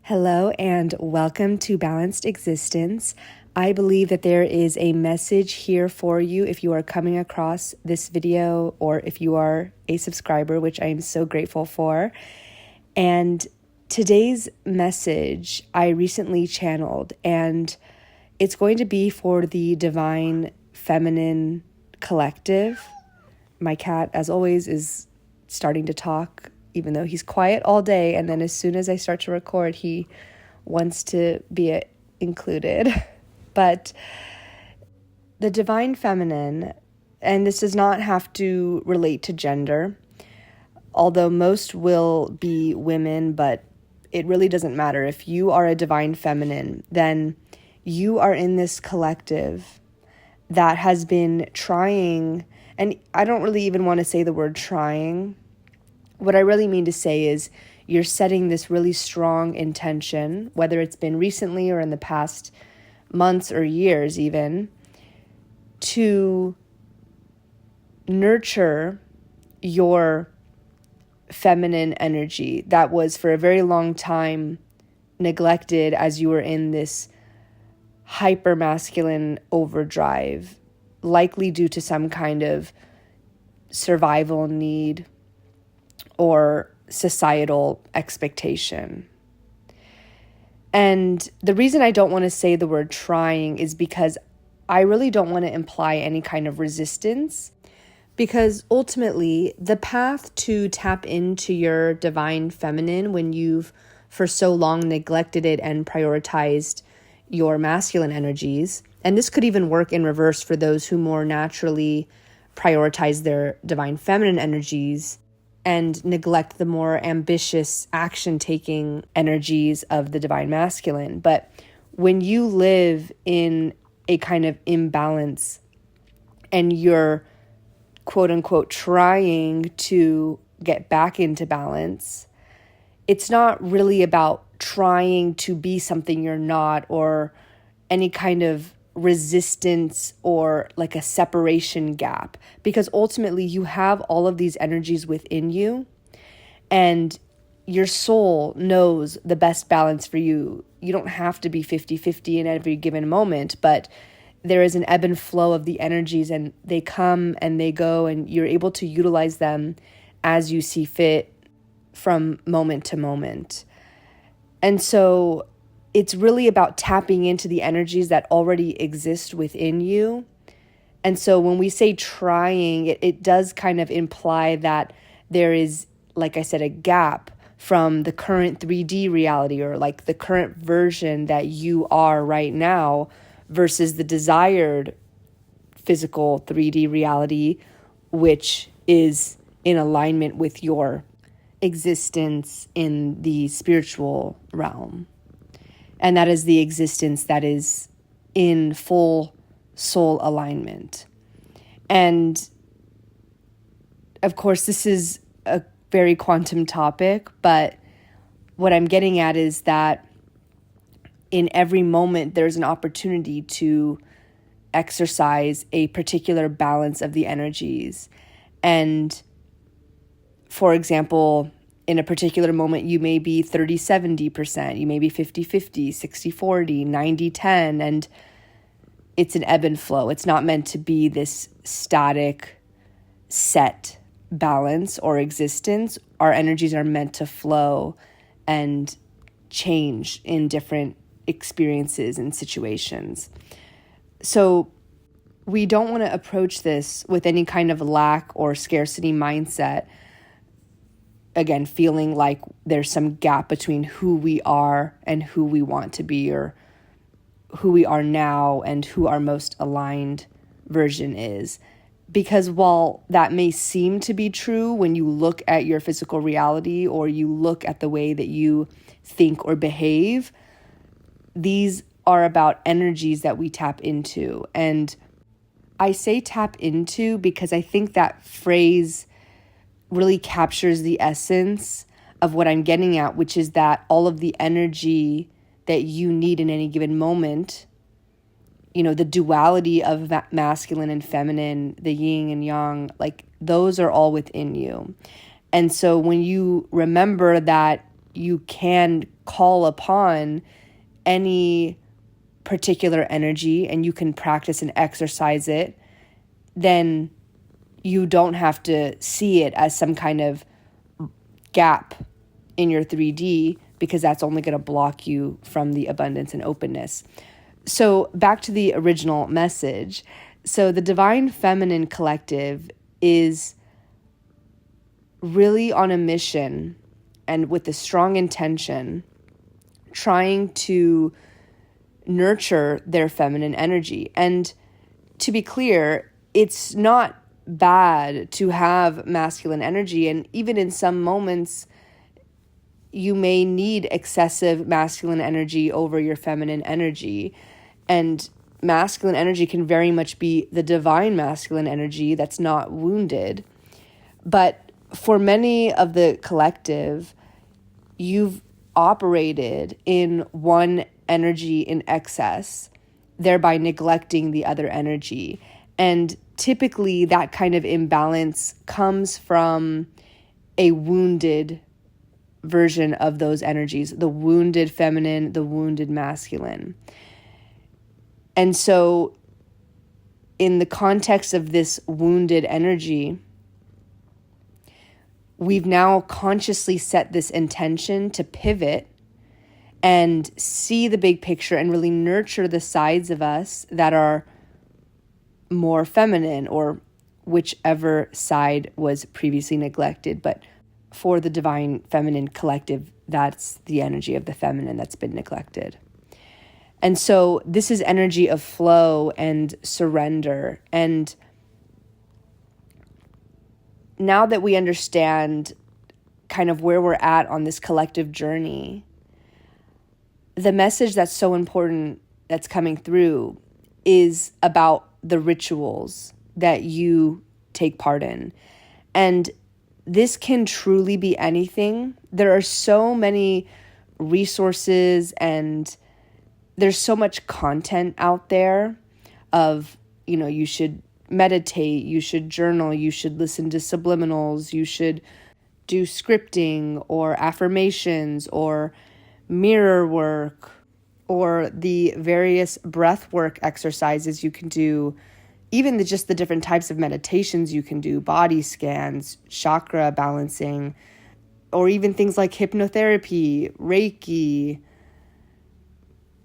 Hello and welcome to Balanced Existence. I believe that there is a message here for you if you are coming across this video or if you are a subscriber, which I am so grateful for. And today's message I recently channeled, and it's going to be for the Divine Feminine Collective. My cat, as always, is starting to talk, even though he's quiet all day. And then as soon as I start to record, he wants to be included. But the Divine Feminine, and this does not have to relate to gender, although most will be women, but it really doesn't matter. If you are a Divine Feminine, then you are in this collective that has been trying, and I don't really even want to say the word trying. What I really mean to say is you're setting this really strong intention, whether it's been recently or in the past months or years even, to nurture your feminine energy that was for a very long time neglected as you were in this hypermasculine overdrive, likely due to some kind of survival need or societal expectation. And the reason I don't want to say the word trying is because I really don't want to imply any kind of resistance, because ultimately the path to tap into your divine feminine when you've for so long neglected it and prioritized your masculine energies, and this could even work in reverse for those who more naturally prioritize their divine feminine energies and neglect the more ambitious action-taking energies of the divine masculine. But when you live in a kind of imbalance and you're quote-unquote trying to get back into balance, it's not really about trying to be something you're not, or any kind of resistance or like a separation gap, because ultimately you have all of these energies within you and your soul knows the best balance for you. You don't have to be 50-50 in every given moment, but there is an ebb and flow of the energies, and they come and they go, and you're able to utilize them as you see fit from moment to moment. And so it's really about tapping into the energies that already exist within you. And so when we say trying, it does kind of imply that there is, like I said, a gap from the current 3D reality, or like the current version that you are right now, versus the desired physical 3D reality, which is in alignment with your existence in the spiritual realm. And that is the existence that is in full soul alignment. And of course, this is a very quantum topic, but what I'm getting at is that in every moment, there's an opportunity to exercise a particular balance of the energies. And for example, in a particular moment, you may be 30-70%, you may be 50-50, 60-40, 90-10, and it's an ebb and flow. It's not meant to be this static, set balance or existence. Our energies are meant to flow and change in different experiences and situations. So we don't want to approach this with any kind of lack or scarcity mindset. Again, feeling like there's some gap between who we are and who we want to be, or who we are now and who our most aligned version is. Because while that may seem to be true when you look at your physical reality, or you look at the way that you think or behave, these are about energies that we tap into. And I say tap into because I think that phrase really captures the essence of what I'm getting at, which is that all of the energy that you need in any given moment, you know, the duality of masculine and feminine, the yin and yang, like those are all within you. And so when you remember that you can call upon any particular energy and you can practice and exercise it, then you don't have to see it as some kind of gap in your 3D, because that's only going to block you from the abundance and openness. So back to the original message. So the Divine Feminine Collective is really on a mission and with a strong intention, trying to nurture their feminine energy. And to be clear, it's not bad to have masculine energy. And even in some moments, you may need excessive masculine energy over your feminine energy. And masculine energy can very much be the divine masculine energy that's not wounded. But for many of the collective, you've operated in one energy in excess, thereby neglecting the other energy. And typically that kind of imbalance comes from a wounded version of those energies, the wounded feminine, the wounded masculine. And so in the context of this wounded energy, we've now consciously set this intention to pivot and see the big picture and really nurture the sides of us that are more feminine, or whichever side was previously neglected. But for the Divine Feminine Collective, that's the energy of the feminine that's been neglected. And so this is energy of flow and surrender. And now that we understand kind of where we're at on this collective journey, the message that's so important that's coming through is about the rituals that you take part in. And this can truly be anything. There are so many resources and there's so much content out there of, you should meditate, you should journal, you should listen to subliminals, you should do scripting or affirmations or mirror work or the various breath work exercises you can do, even just the different types of meditations you can do, body scans, chakra balancing, or even things like hypnotherapy, Reiki,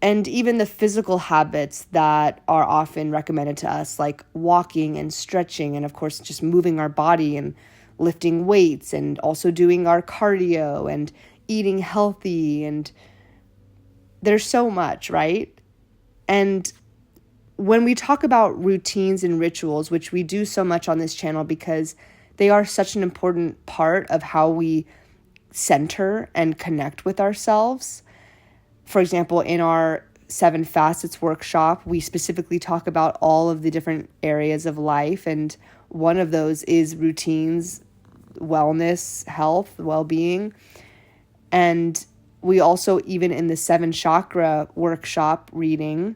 and even the physical habits that are often recommended to us, like walking and stretching, and of course, just moving our body and lifting weights, and also doing our cardio and eating healthy. And there's so much, right? And when we talk about routines and rituals, which we do so much on this channel because they are such an important part of how we center and connect with ourselves. For example, in our 7 Facets workshop, we specifically talk about all of the different areas of life. And one of those is routines, wellness, health, well-being. And we also, even in the 7 Chakra workshop reading,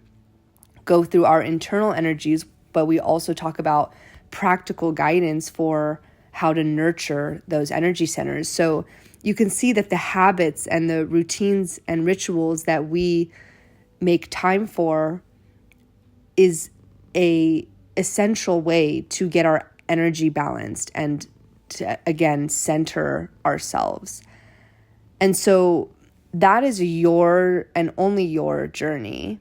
go through our internal energies, but we also talk about practical guidance for how to nurture those energy centers. So you can see that the habits and the routines and rituals that we make time for is a essential way to get our energy balanced and to, again, center ourselves. And so that is your and only your journey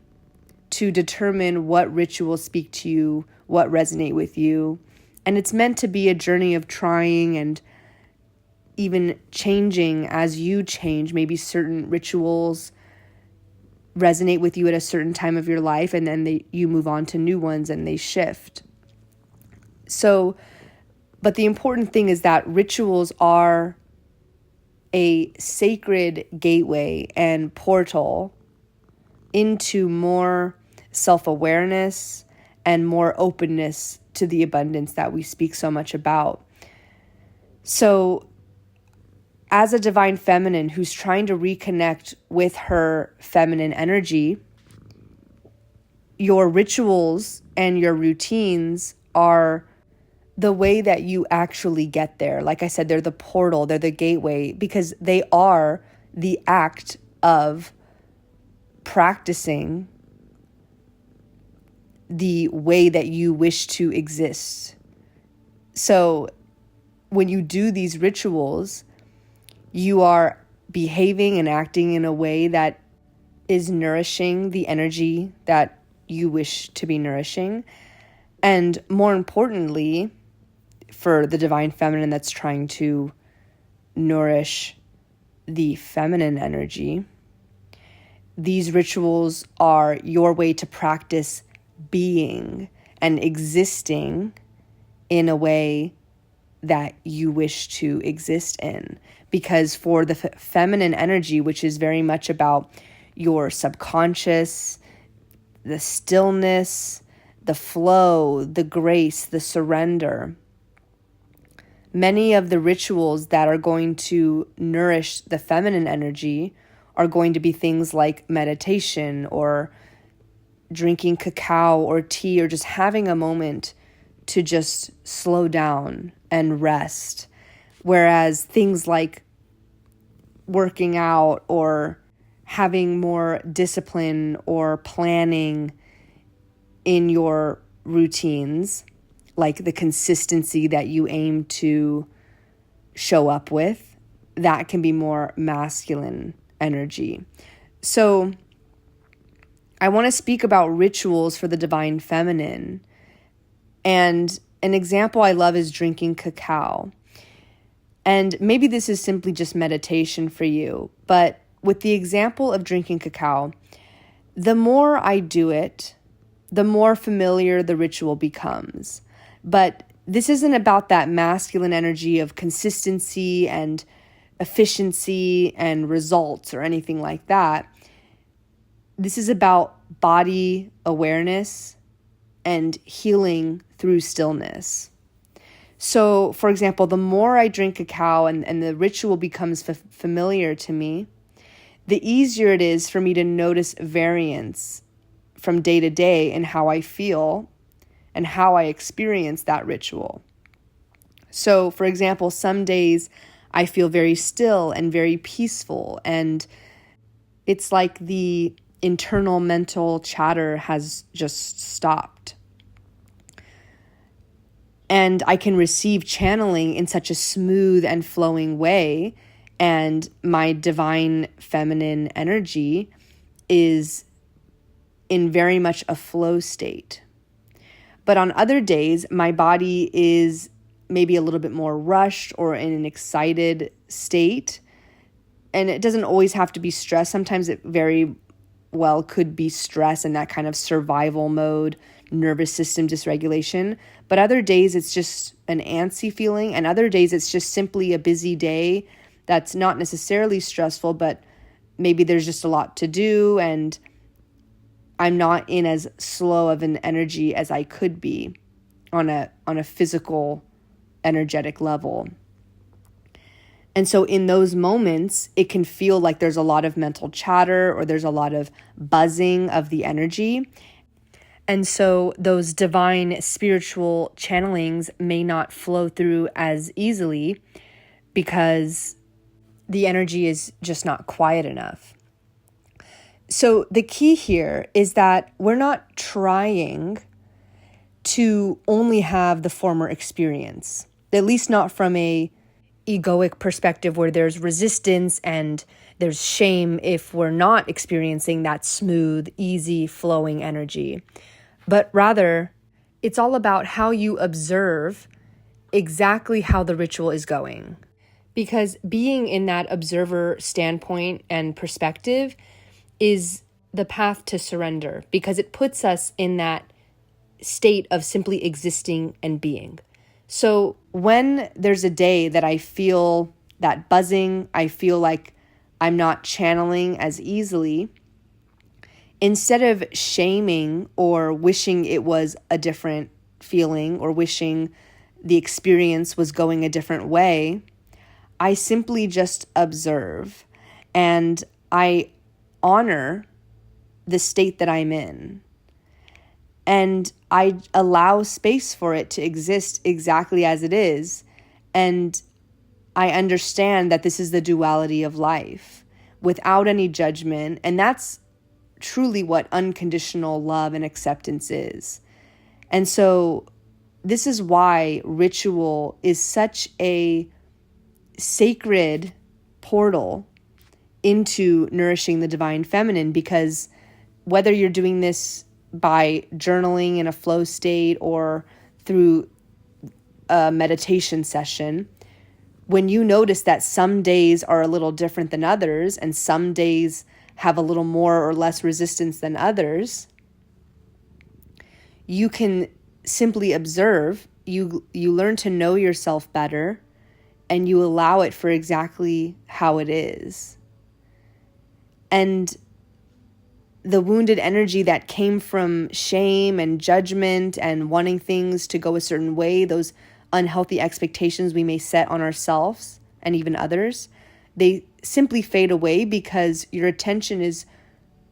to determine what rituals speak to you, what resonate with you. And it's meant to be a journey of trying and even changing as you change. Maybe certain rituals resonate with you at a certain time of your life, and then you move on to new ones and they shift. So, but the important thing is that rituals are a sacred gateway and portal into more self-awareness and more openness to the abundance that we speak so much about. So, as a divine feminine who's trying to reconnect with her feminine energy, your rituals and your routines are the way that you actually get there. Like I said, they're the portal, they're the gateway, because they are the act of practicing the way that you wish to exist. So when you do these rituals, you are behaving and acting in a way that is nourishing the energy that you wish to be nourishing. And more importantly, for the divine feminine that's trying to nourish the feminine energy, these rituals are your way to practice being and existing in a way that you wish to exist in. Because for the feminine energy, which is very much about your subconscious, the stillness, the flow, the grace, the surrender, many of the rituals that are going to nourish the feminine energy are going to be things like meditation or drinking cacao or tea, or just having a moment to just slow down and rest. Whereas things like working out or having more discipline or planning in your routines, like the consistency that you aim to show up with, that can be more masculine energy. So I want to speak about rituals for the divine feminine. And an example I love is drinking cacao. And maybe this is simply just meditation for you, but with the example of drinking cacao, the more I do it, the more familiar the ritual becomes. But this isn't about that masculine energy of consistency and efficiency and results or anything like that. This is about body awareness and healing through stillness. So, for example, the more I drink cacao and the ritual becomes familiar to me, the easier it is for me to notice variance from day to day in how I feel and how I experience that ritual. So, for example, some days I feel very still and very peaceful, and it's like the internal mental chatter has just stopped. And I can receive channeling in such a smooth and flowing way, and my divine feminine energy is in very much a flow state. But on other days, my body is maybe a little bit more rushed or in an excited state. And it doesn't always have to be stress. Sometimes it very well could be stress and that kind of survival mode, nervous system dysregulation. But other days it's just an antsy feeling. And other days it's just simply a busy day that's not necessarily stressful, but maybe there's just a lot to do and I'm not in as slow of an energy as I could be on a physical, energetic level. And so in those moments, it can feel like there's a lot of mental chatter or there's a lot of buzzing of the energy. And so those divine spiritual channelings may not flow through as easily because the energy is just not quiet enough. So the key here is that we're not trying to only have the former experience, at least not from a egoic perspective where there's resistance and there's shame if we're not experiencing that smooth, easy, flowing energy. But rather, it's all about how you observe exactly how the ritual is going. Because being in that observer standpoint and perspective is the path to surrender, because it puts us in that state of simply existing and being. So when there's a day that I feel that buzzing, I feel like I'm not channeling as easily, instead of shaming or wishing it was a different feeling or wishing the experience was going a different way, I simply just observe and I honor the state that I'm in. And I allow space for it to exist exactly as it is. And I understand that this is the duality of life, without any judgment. And that's truly what unconditional love and acceptance is. And so this is why ritual is such a sacred portal into nourishing the divine feminine, because whether you're doing this by journaling in a flow state or through a meditation session, when you notice that some days are a little different than others and some days have a little more or less resistance than others, you can simply observe. You learn to know yourself better, and you allow it for exactly how it is. And the wounded energy that came from shame and judgment and wanting things to go a certain way, those unhealthy expectations we may set on ourselves and even others, they simply fade away because your attention is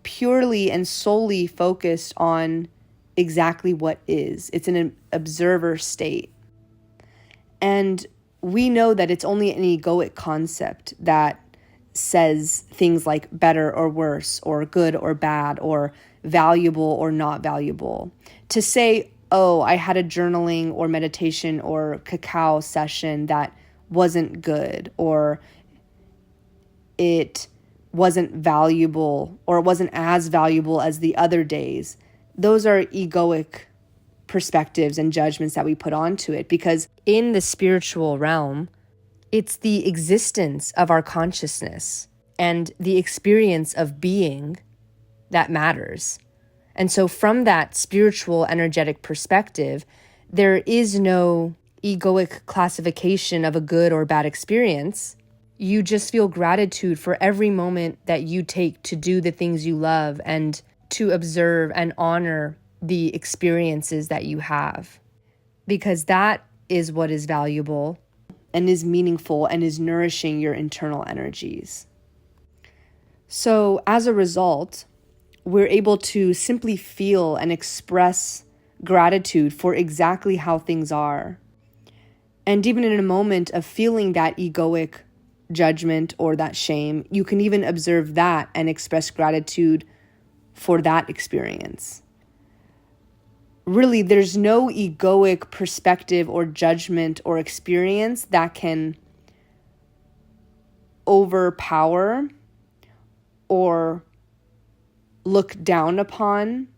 purely and solely focused on exactly what is. It's in an observer state. And we know that it's only an egoic concept that says things like better or worse, or good or bad, or valuable or not valuable. To say, oh, I had a journaling or meditation or cacao session that wasn't good, or it wasn't valuable, or it wasn't as valuable as the other days. Those are egoic perspectives and judgments that we put onto it, because in the spiritual realm, it's the existence of our consciousness and the experience of being that matters. And so from that spiritual energetic perspective, there is no egoic classification of a good or bad experience. You just feel gratitude for every moment that you take to do the things you love and to observe and honor the experiences that you have, because that is what is valuable and is meaningful and is nourishing your internal energies. So as a result, we're able to simply feel and express gratitude for exactly how things are. And even in a moment of feeling that egoic judgment or that shame, you can even observe that and express gratitude for that experience. Really, there's no egoic perspective or judgment or experience that can overpower or look down upon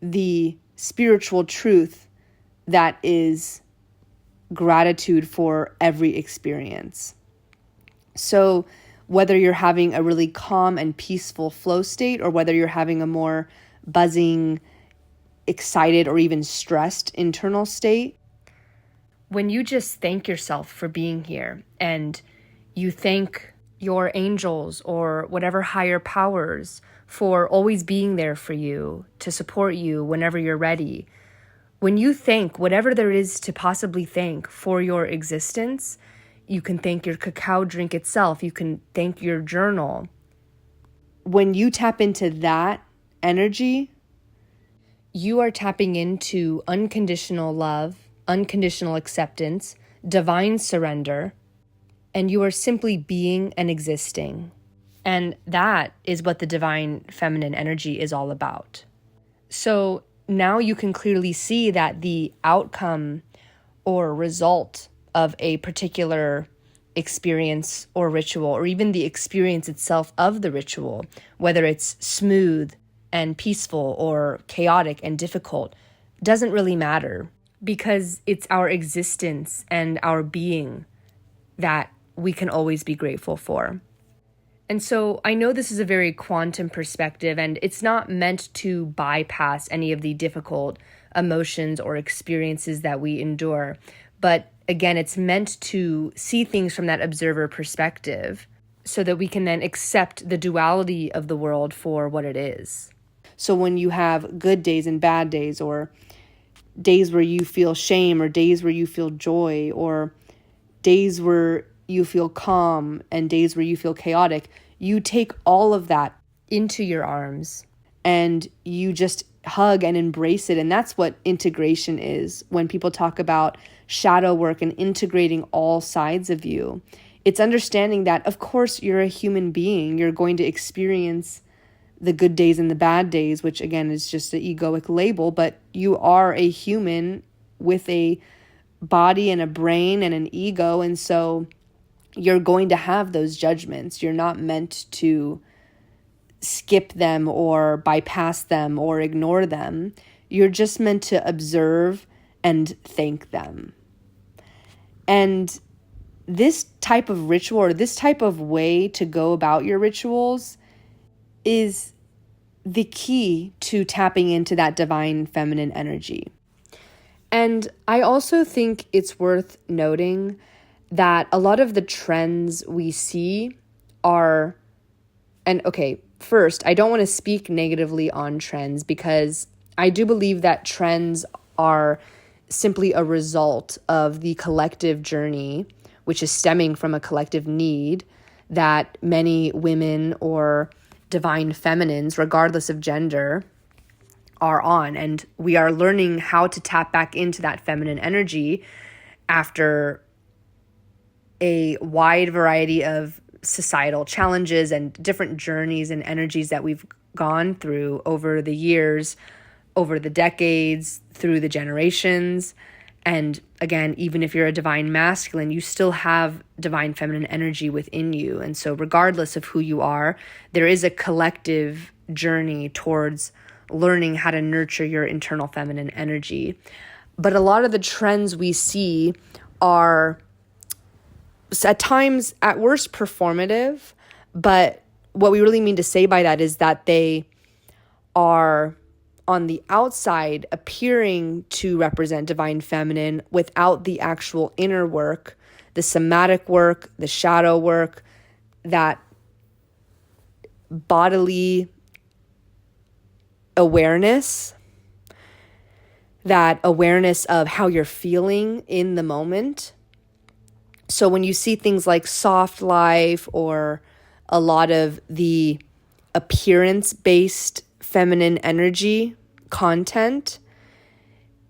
the spiritual truth that is gratitude for every experience. So whether you're having a really calm and peaceful flow state, or whether you're having a more buzzing, excited, or even stressed internal state, when you just thank yourself for being here, and you thank your angels or whatever higher powers for always being there for you, to support you whenever you're ready, when you thank whatever there is to possibly thank for your existence, you can thank your cacao drink itself, you can thank your journal. When you tap into that energy, you are tapping into unconditional love, unconditional acceptance, divine surrender, and you are simply being and existing. And that is what the divine feminine energy is all about. So now you can clearly see that the outcome or result of a particular experience or ritual, or even the experience itself of the ritual, whether it's smooth and peaceful or chaotic and difficult, doesn't really matter, because it's our existence and our being that we can always be grateful for. And so I know this is a very quantum perspective, and it's not meant to bypass any of the difficult emotions or experiences that we endure. But again, it's meant to see things from that observer perspective so that we can then accept the duality of the world for what it is. So when you have good days and bad days, or days where you feel shame, or days where you feel joy, or days where you feel calm and days where you feel chaotic, you take all of that into your arms and you just hug and embrace it. And that's what integration is. When people talk about shadow work and integrating all sides of you, It's understanding that, of course, you're a human being. You're going to experience the good days and the bad days, which again is just an egoic label, but you are a human with a body and a brain and an ego. And so you're going to have those judgments. You're not meant to skip them or bypass them or ignore them. You're just meant to observe and thank them. And this type of ritual, or this type of way to go about your rituals, is the key to tapping into that divine feminine energy. And I also think it's worth noting that a lot of the trends we see are, and okay, first, I don't want to speak negatively on trends, because I do believe that trends are simply a result of the collective journey, which is stemming from a collective need that many women or divine feminines, regardless of gender, are on. And we are learning how to tap back into that feminine energy after a wide variety of societal challenges and different journeys and energies that we've gone through over the years, over the decades, through the generations. And again, even if you're a divine masculine, you still have divine feminine energy within you. And so regardless of who you are, there is a collective journey towards learning how to nurture your internal feminine energy. But a lot of the trends we see are at times, at worst, performative. But what we really mean to say by that is that they are on the outside appearing to represent divine feminine without the actual inner work, the somatic work, the shadow work, that bodily awareness, that awareness of how you're feeling in the moment. So when you see things like soft life or a lot of the appearance-based feminine energy content,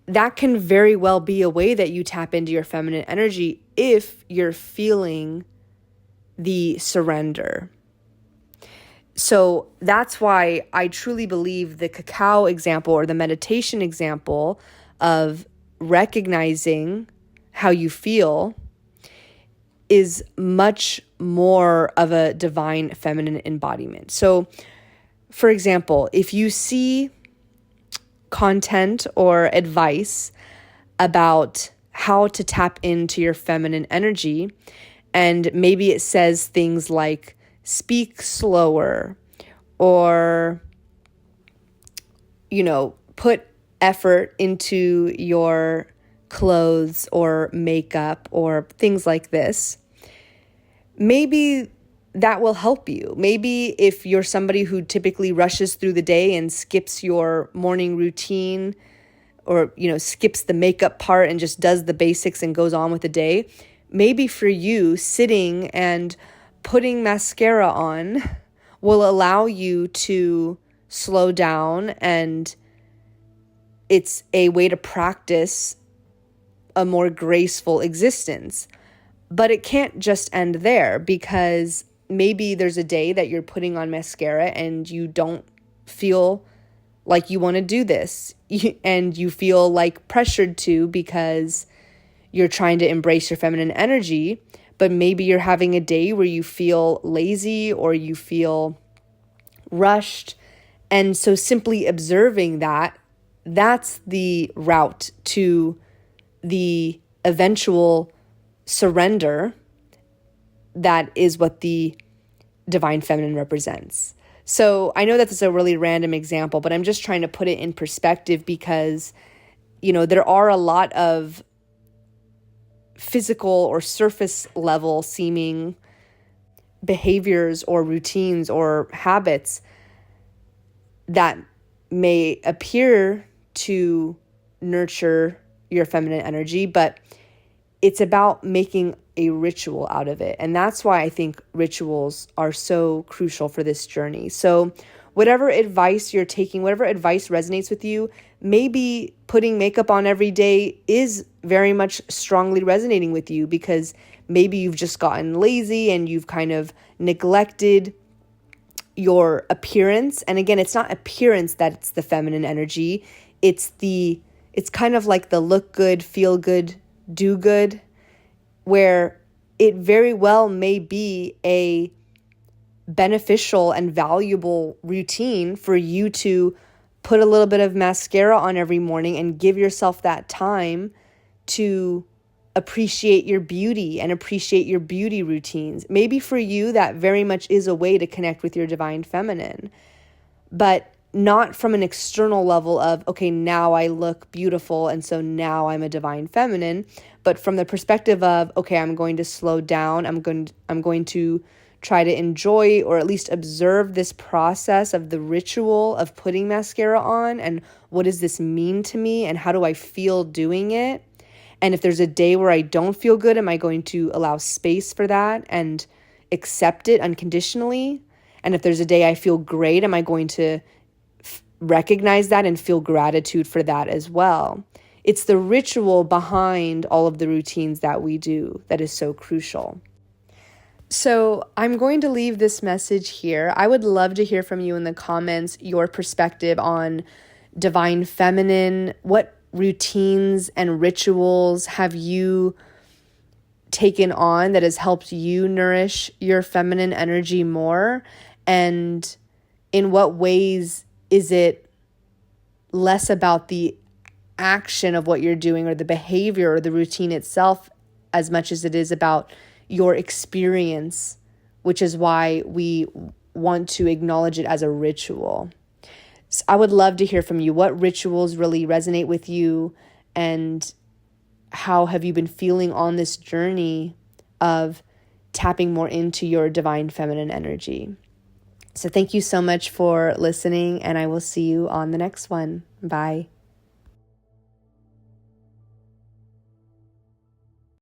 that can very well be a way that you tap into your feminine energy if you're feeling the surrender. So that's why I truly believe the cacao example or the meditation example of recognizing how you feel is much more of a divine feminine embodiment. So, for example, if you see content or advice about how to tap into your feminine energy, and maybe it says things like speak slower, or, put effort into your clothes or makeup or things like this, maybe that will help you. Maybe if you're somebody who typically rushes through the day and skips your morning routine, or, skips the makeup part and just does the basics and goes on with the day, maybe for you, sitting and putting mascara on will allow you to slow down, and it's a way to practice a more graceful existence. But it can't just end there, because maybe there's a day that you're putting on mascara and you don't feel like you want to do this, and you feel like pressured to because you're trying to embrace your feminine energy. But maybe you're having a day where you feel lazy or you feel rushed. And so simply observing that, that's the route to the eventual surrender. That is what the divine feminine represents. So I know that's a really random example, but I'm just trying to put it in perspective, because, there are a lot of physical or surface level seeming behaviors or routines or habits that may appear to nurture your feminine energy, but it's about making a ritual out of it. And that's why I think rituals are so crucial for this journey. So whatever advice you're taking, whatever advice resonates with you, maybe putting makeup on every day is very much strongly resonating with you, because maybe you've just gotten lazy and you've kind of neglected your appearance. And again, it's not appearance that's the feminine energy. It's kind of like the look good, feel good, do good, where it very well may be a beneficial and valuable routine for you to put a little bit of mascara on every morning and give yourself that time to appreciate your beauty and appreciate your beauty routines. Maybe for you, that very much is a way to connect with your divine feminine, but not from an external level of, okay, now I look beautiful and so now I'm a divine feminine, but from the perspective of, okay, I'm going to slow down. I'm going to try to enjoy or at least observe this process of the ritual of putting mascara on, and what does this mean to me and how do I feel doing it? And if there's a day where I don't feel good, am I going to allow space for that and accept it unconditionally? And if there's a day I feel great, am I going to recognize that and feel gratitude for that as well? It's the ritual behind all of the routines that we do that is so crucial. So I'm going to leave this message here. I would love to hear from you in the comments, your perspective on divine feminine. What routines and rituals have you taken on that has helped you nourish your feminine energy more? And in what ways is it less about the action of what you're doing or the behavior or the routine itself as much as it is about your experience, which is why we want to acknowledge it as a ritual. So I would love to hear from you. What rituals really resonate with you, and how have you been feeling on this journey of tapping more into your divine feminine energy? So thank you so much for listening, and I will see you on the next one. Bye.